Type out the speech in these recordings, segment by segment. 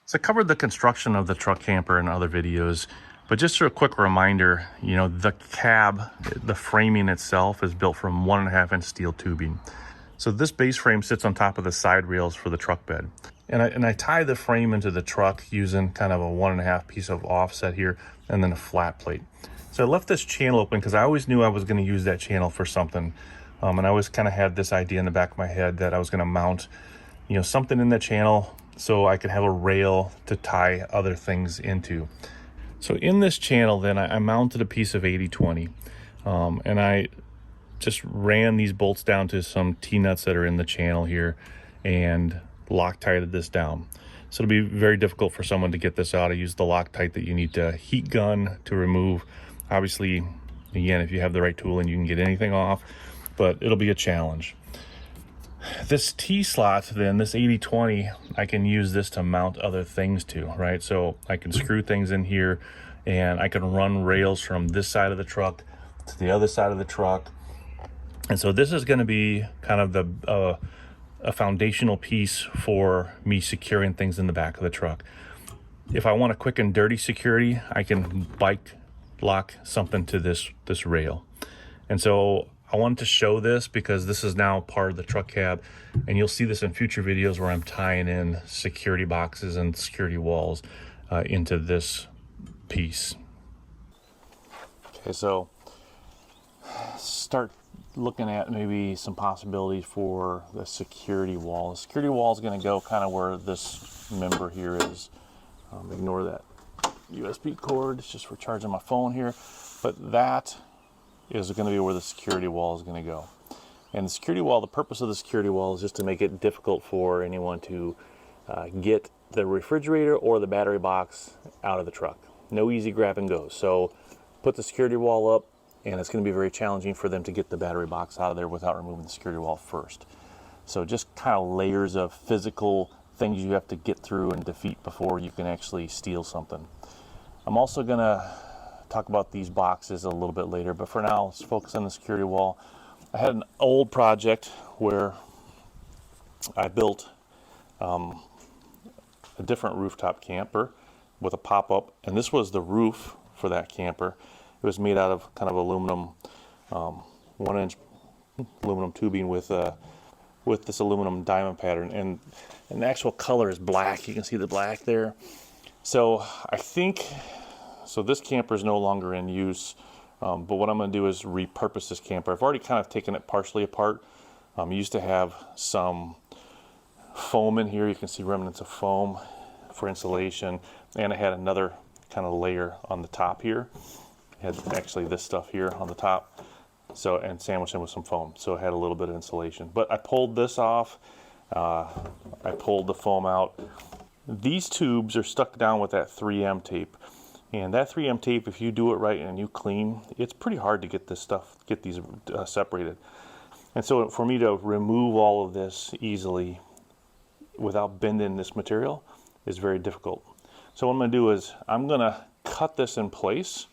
So I covered the construction of the truck camper in other videos, but just a quick reminder, you know, the cab, the framing itself is built from 1.5-inch steel tubing. So this base frame sits on top of the side rails for the truck bed. And I tie the frame into the truck using kind of a 1.5 piece of offset here and then a flat plate. So I left this channel open because I always knew I was going to use that channel for something. And I always kind of had this idea in the back of my head that I was going to mount, you know, something in the channel so I could have a rail to tie other things into. So in this channel then I mounted a piece of 80/20 and I just ran these bolts down to some T-nuts that are in the channel here and Loctited this down. So it'll be very difficult for someone to get this out. I use the Loctite that you need to heat gun to remove. Obviously, again, if you have the right tool and you can get anything off, but it'll be a challenge. This T-slot then, this 80/20, I can use this to mount other things to, right? So I can screw things in here and I can run rails from this side of the truck to the other side of the truck. And so this is going to be kind of the a foundational piece for me securing things in the back of the truck. If I want a quick and dirty security, I can bike lock something to this rail. And so I wanted to show this because this is now part of the truck cab, and you'll see this in future videos where I'm tying in security boxes and security walls into this piece. Okay, so start looking at maybe some possibilities for the security wall. The security wall is going to go kind of where this member here is. Ignore that USB cord, it's just for charging my phone here, but that is going to be where the security wall is going to go. And the security wall, the purpose of the security wall is just to make it difficult for anyone to get the refrigerator or the battery box out of the truck. No easy grab and go. So put the security wall up, and it's going to be very challenging for them to get the battery box out of there without removing the security wall first. So just kind of layers of physical things you have to get through and defeat before you can actually steal something. I'm also going to talk about these boxes a little bit later, but for now, let's focus on the security wall. I had an old project where I built a different rooftop camper with a pop-up, and this was the roof for that camper. It was made out of kind of aluminum, 1-inch aluminum tubing with this aluminum diamond pattern, and the actual color is black. You can see the black there. So I think, so this camper is no longer in use, but what I'm going to do is repurpose this camper. I've already kind of taken it partially apart. I used to have some foam in here. You can see remnants of foam for insulation, and I had another kind of layer on the top here. Had actually this stuff here on the top, so, and sandwiched in with some foam, so it had a little bit of insulation. But I pulled this off, I pulled the foam out. These tubes are stuck down with that 3M tape, and that 3M tape, if you do it right and you clean, it's pretty hard to get this stuff, get these separated. And so for me to remove all of this easily without bending this material is very difficult. So what I'm going to do is I'm going to cut this in place.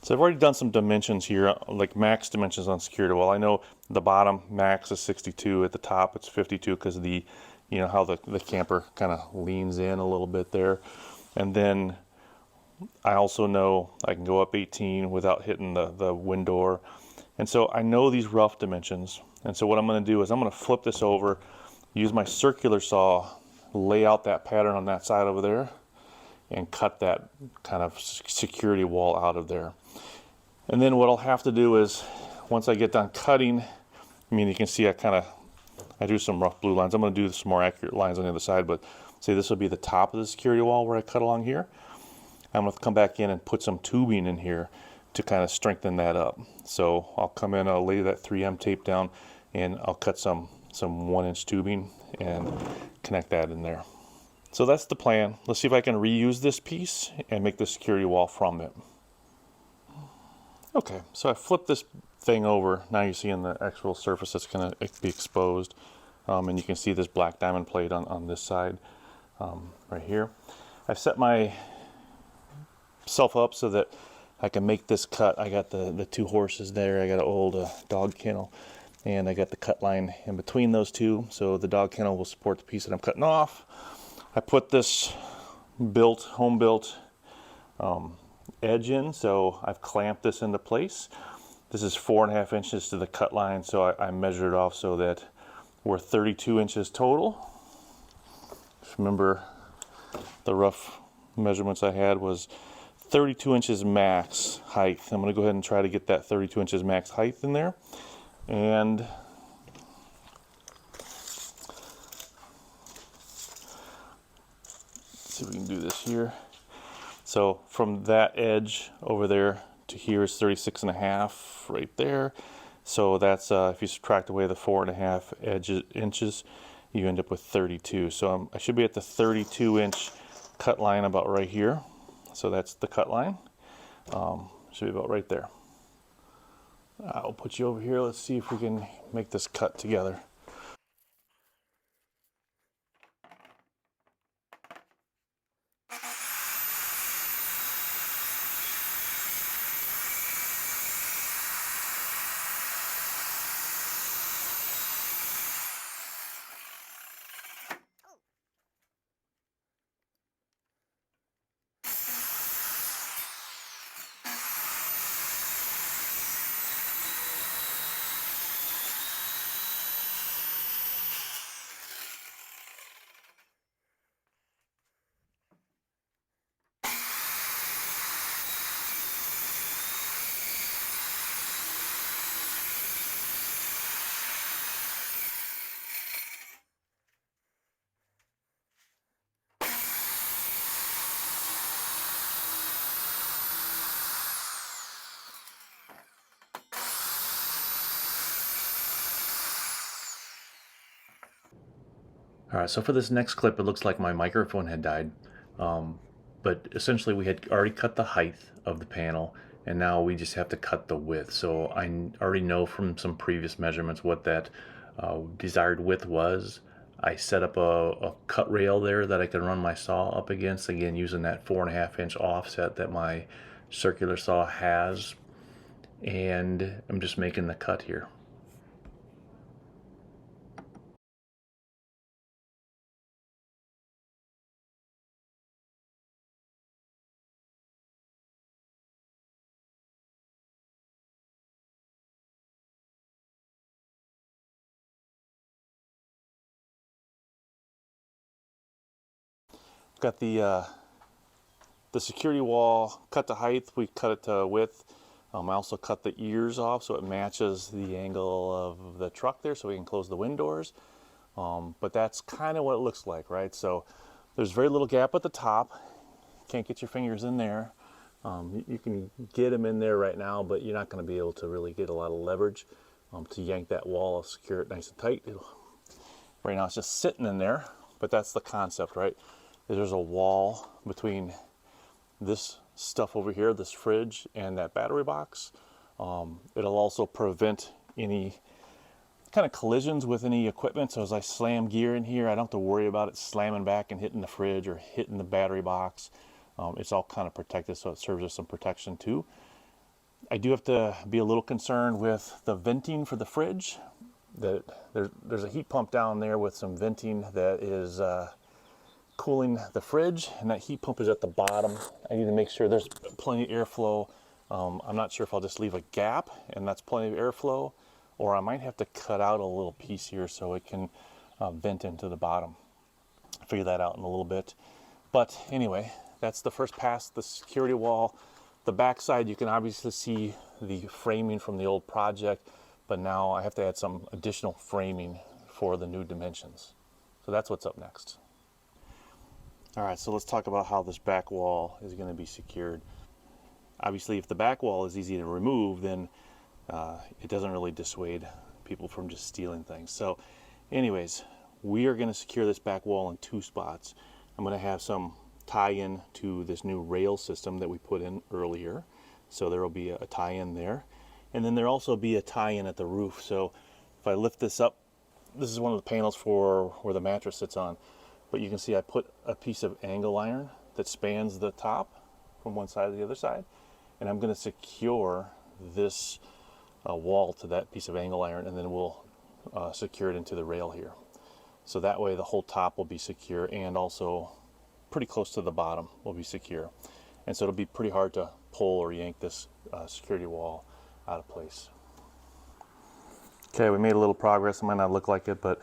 So I've already done some dimensions here, like max dimensions on security wall. I know the bottom max is 62, at the top it's 52 because of the, you know, how the camper kind of leans in a little bit there. And then I also know I can go up 18 without hitting the wind door. And so I know these rough dimensions. And so what I'm going to do is I'm going to flip this over, use my circular saw, lay out that pattern on that side over there, and cut that kind of security wall out of there. And then what I'll have to do is, once I get done cutting, I mean, you can see I drew some rough blue lines. I'm going to do some more accurate lines on the other side, but say this will be the top of the security wall where I cut along here. I'm going to come back in and put some tubing in here to kind of strengthen that up. So I'll come in, I'll lay that 3M tape down, and I'll cut some 1-inch tubing and connect that in there. So that's the plan. Let's see if I can reuse this piece and make the security wall from it. Okay, so I flipped this thing over. Now you're seeing the actual surface that's going to be exposed. And you can see this black diamond plate on this side right here. I've set myself up so that I can make this cut. I got the 2 horses there. I got an old dog kennel, and I got the cut line in between those two. So the dog kennel will support the piece that I'm cutting off. I put this home built edge in, so I've clamped this into place. This is 4.5 inches to the cut line, so I measured it off so that we're 32 inches total. Just remember, the rough measurements I had was 32 inches max height. I'm going to go ahead and try to get that 32 inches max height in there. And let's see if we can do this here. So from that edge over there to here is 36.5 right there. So that's if you subtract away the 4.5 inches, you end up with 32. So I should be at the 32 inch cut line about right here. So that's the cut line. Should be about right there. I'll put you over here. Let's see if we can make this cut together. All right, so for this next clip, it looks like my microphone had died. But essentially we had already cut the height of the panel, and now we just have to cut the width. So I already know from some previous measurements what that desired width was. I set up a cut rail there that I can run my saw up against, again using that 4.5 inch offset that my circular saw has, and I'm just making the cut here. Got the security wall cut to height, we cut it to width. I also cut the ears off so it matches the angle of the truck there so we can close the wind doors. But that's kind of what it looks like, right? So there's very little gap at the top. Can't get your fingers in there. You can get them in there right now, but you're not going to be able to really get a lot of leverage to yank that wall, secure it nice and tight. Right now it's just sitting in there, but that's the concept, right? There's a wall between this stuff over here, this fridge, and that battery box. It'll also prevent any kind of collisions with any equipment. So as I slam gear in here, I don't have to worry about it slamming back and hitting the fridge or hitting the battery box. It's all kind of protected, so it serves as some protection too. I do have to be a little concerned with the venting for the fridge. There's a heat pump down there with some venting that is cooling the fridge, and that heat pump is at the bottom. I need to make sure there's plenty of airflow. I'm not sure if I'll just leave a gap and that's plenty of airflow, or I might have to cut out a little piece here so it can vent into the bottom. I'll figure that out in a little bit. But anyway, that's the first pass, the security wall. The back side, you can obviously see the framing from the old project, but now I have to add some additional framing for the new dimensions. So that's what's up next. All right, so let's talk about how this back wall is going to be secured. Obviously, if the back wall is easy to remove, then it doesn't really dissuade people from just stealing things. So anyways, we are going to secure this back wall in 2 spots. I'm going to have some tie-in to this new rail system that we put in earlier. So there will be a tie-in there. And then there'll also be a tie-in at the roof. So if I lift this up, this is one of the panels for where the mattress sits on. But you can see I put a piece of angle iron that spans the top from one side to the other side. And I'm going to secure this wall to that piece of angle iron, and then we'll secure it into the rail here. So that way the whole top will be secure and also pretty close to the bottom will be secure. And so it'll be pretty hard to pull or yank this security wall out of place. Okay, we made a little progress. It might not look like it, but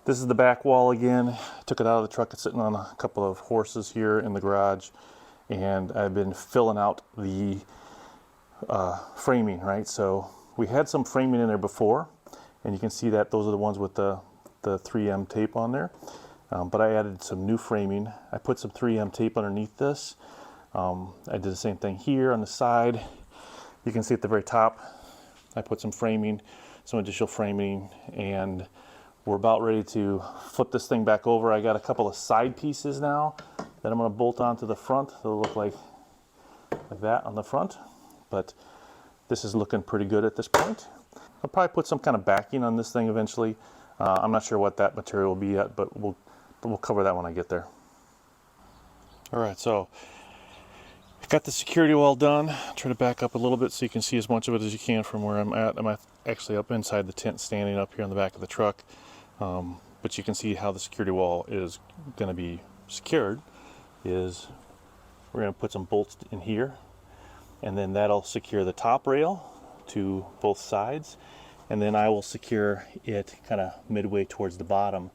this is the back wall again. Took it out of the truck. It's sitting on a couple of horses here in the garage. And I've been filling out the framing, right? So we had some framing in there before, and you can see that those are the ones with the 3M tape on there. But I added some new framing. I put some 3M tape underneath this. I did the same thing here on the side. You can see at the very top, I put some framing, some additional framing, and we're about ready to flip this thing back over. I got a couple of side pieces now that I'm going to bolt onto the front. They'll look like that on the front, but this is looking pretty good at this point. I'll probably put some kind of backing on this thing eventually. I'm not sure what that material will be yet, but we'll cover that when I get there. All right, so I've got the security wall done. Try to back up a little bit so you can see as much of it as you can from where I'm at. I'm actually up inside the tent, standing up here on the back of the truck. But you can see how the security wall is going to be secured. We're going to put some bolts in here, and then that'll secure the top rail to both sides, and then I will secure it kind of midway towards the bottom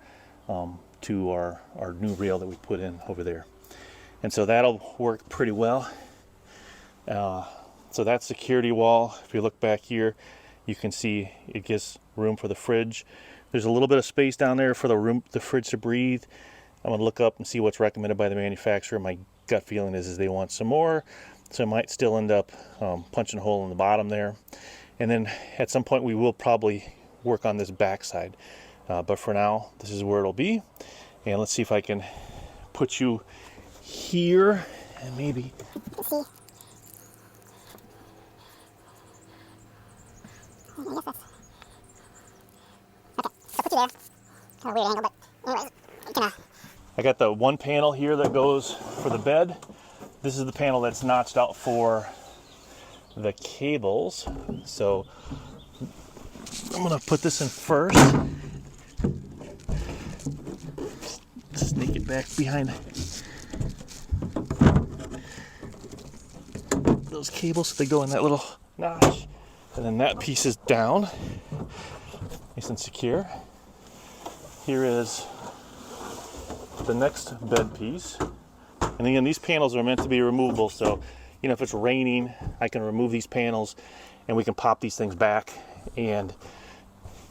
to our new rail that we put in over there. And so that'll work pretty well. So that security wall, if you look back here, you can see it gives room for the fridge. There's a little bit of space down there for the fridge to breathe. I'm going to look up and see what's recommended by the manufacturer. My gut feeling is they want some more, so I might still end up punching a hole in the bottom there. And then at some point we will probably work on this backside. But for now, this is where it'll be. And let's see if I can put you here and maybe Let's see. I guess that's okay. So put you there. Kind of weird angle, but anyways, you can. I got the one panel here that goes for the bed. This is the panel that's notched out for the cables. So I'm gonna put this in first. Snake it back behind those cables so they go in that little notch. And then that piece is down, nice and secure. Here is the next bed piece. And again, these panels are meant to be removable, so if it's raining, I can remove these panels and we can pop these things back and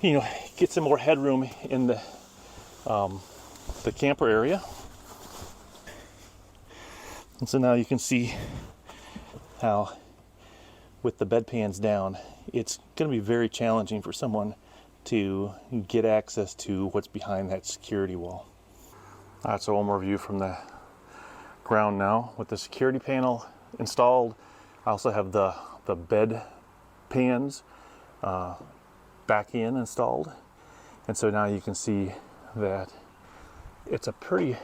get some more headroom in the camper area. And so now you can see how with the bed pans down, it's going to be very challenging for someone to get access to what's behind that security wall. All right, so one more view from the ground now. With the security panel installed, I also have the bed pans back in installed. And so now you can see that it's pretty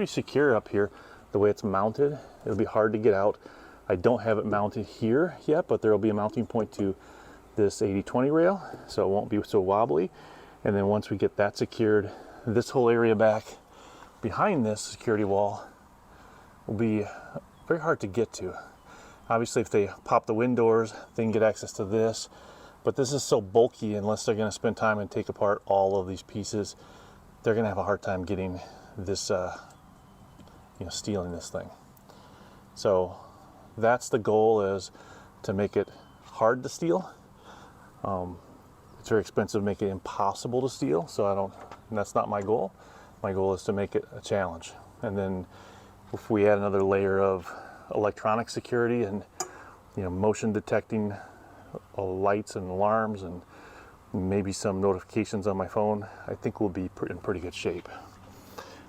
secure up here the way it's mounted. It'll be hard to get out. I don't have it mounted here yet, but there will be a mounting point to this 80/20 rail, so it won't be so wobbly. And then once we get that secured, this whole area back behind this security wall will be very hard to get to. Obviously, if they pop the wind doors, they can get access to this, but this is so bulky, unless they're going to spend time and take apart all of these pieces, they're going to have a hard time getting this, stealing this thing. So that's the goal, is to make it hard to steal. It's very expensive to make it impossible to steal, so that's not my goal. My goal is to make it a challenge. And then if we add another layer of electronic security and motion detecting lights and alarms and maybe some notifications on my phone, I think we'll be in pretty good shape.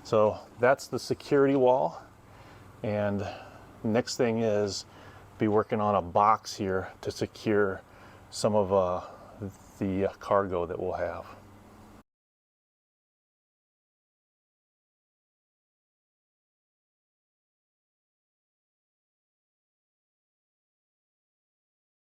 So that's the security wall. And next thing is be working on a box here to secure some of the cargo that we'll have.